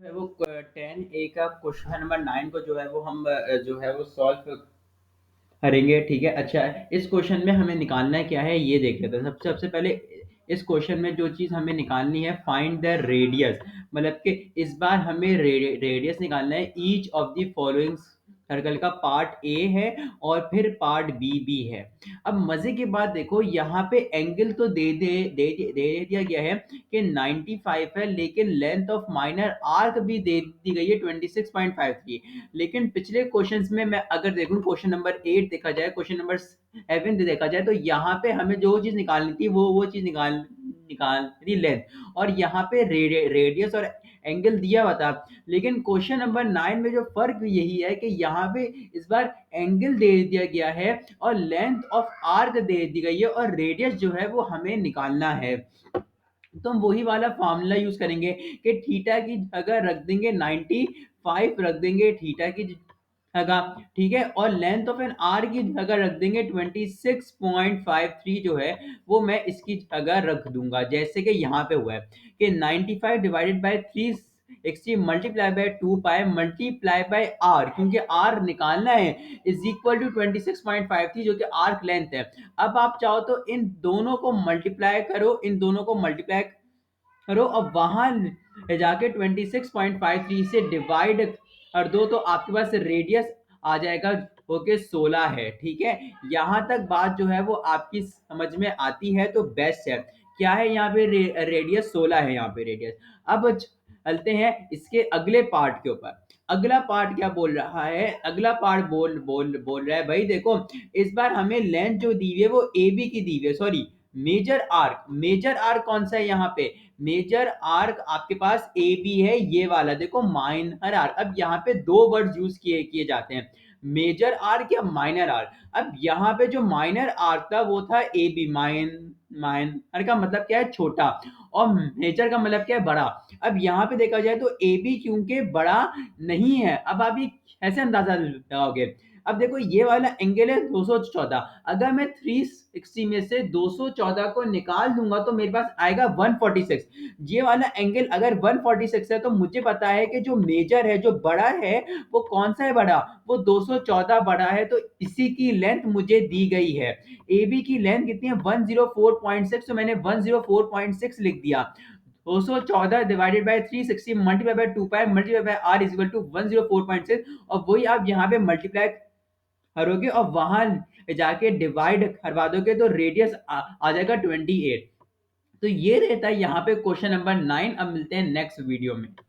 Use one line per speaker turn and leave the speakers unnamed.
है वो 10A का क्वेश्चन नंबर 9 को जो है वो हम जो है वो सॉल्व करेंगे। ठीक है, अच्छा इस क्वेश्चन में हमें निकालना है क्या है ये देख लेते हैं। सबसे सबसे पहले इस क्वेश्चन में जो चीज हमें निकालनी है, फाइंड द रेडियस। मतलब कि इस बार हमें रेडियस निकालना है each of the following circle का। पार्ट ए है और फिर पार्ट बी भी है। अब मजे की बात देखो, यहाँ पे एंगल तो दे दिया गया है कि 95 है, लेकिन लेंथ ऑफ माइनर आर्क भी दे दी गई है 26.53। लेकिन पिछले क्वेश्चंस में मैं अगर देखूं, क्वेश्चन नंबर 8 देखा जाए, क्वेश्चन नंबर 7 देखा जाए, तो यहाँ पे हमें जो चीज निकालनी थी वो चीज निकाल रही लेंथ, और यहाँ पे रेडियस और एंगल दिया हुआ था। लेकिन क्वेश्चन नंबर 9 में जो फर्क यही है कि यहाँ पे इस बार एंगल दे दिया गया है और लेंथ ऑफ आर्क दे दी गई है, और रेडियस जो है वो हमें निकालना है। तो हम वही वाला फॉर्मूला यूज करेंगे कि थीटा की जगह रख देंगे 95 रख देंगे थीटा की जगह। ठीक है, और लेंथ ऑफ एन आर की जगह रख देंगे 26.53 जो है वो मैं इसकी जगह रख दूंगा, जैसे कि यहाँ पे हुआ है कि 95 divided by 360 multiply by 2 pi multiply by r, क्योंकि आर निकालना है, इज इक्वल टू 26.53 जो कि आर्क लेंथ है। अब आप चाहो तो इन दोनों को मल्टीप्लाई करो, इन दोनों को मल्टीप्लाई करो, और वहां ले जाके 26.53 से डिवाइड कर दो, तो आपके पास रेडियस आ जाएगा ओके 16 है। ठीक है, यहां तक बात जो है वो आपकी समझ में आती है तो बेस्ट है। क्या है यहाँ पे रेडियस 16 है यहाँ पे रेडियस। अब चलते हैं इसके अगले पार्ट के ऊपर। अगला पार्ट क्या बोल रहा है, अगला पार्ट बोल रहा है भाई देखो, इस बार हमें लेंथ जो दी हुई है वो ए बी की दी हुई है, sorry major arc. Major arc कौन सा है यहाँ पे, मेजर आर्क आपके पास ए बी है, ये वाला देखो माइनर आर्क। अब यहाँ पे दो वर्ड यूज किए किए जाते हैं, मेजर आर्क या माइनर आर्क। अब यहाँ पे जो माइनर आर्क था वो था ए बी, माइनर का मतलब क्या है, छोटा, और मेजर का मतलब क्या है, बड़ा। अब यहाँ पे देखा जाए तो ए बी क्योंकि बड़ा नहीं है, अब आप ये कैसे अंदाजा लगाओगे। अब देखो ये वाला एंगल है 214, अगर मैं 360 में से 214 को निकाल दूंगा तो मेरे पास आएगा 146। ये वाला एंगल अगर 146 है तो मुझे पता है कि जो मेजर है, जो बड़ा है, वो कौन सा है बड़ा, वो 214 बड़ा है, तो इसी की लेंथ मुझे दी गई है। ए बी की लेंथ कितनी है 104.6, तो मैंने 104.6 लिख दिया। 214 divided by 360 multiply by 2 pi multiply by r is equal to 104.6, और वही आप यहाँ पे मल्टीप्लाई करोगे और वहां जाके डिवाइड करवा दोगे तो रेडियस आ जाएगा 28। तो ये रहता है यहाँ पे क्वेश्चन नंबर 9। अब मिलते हैं नेक्स्ट वीडियो में।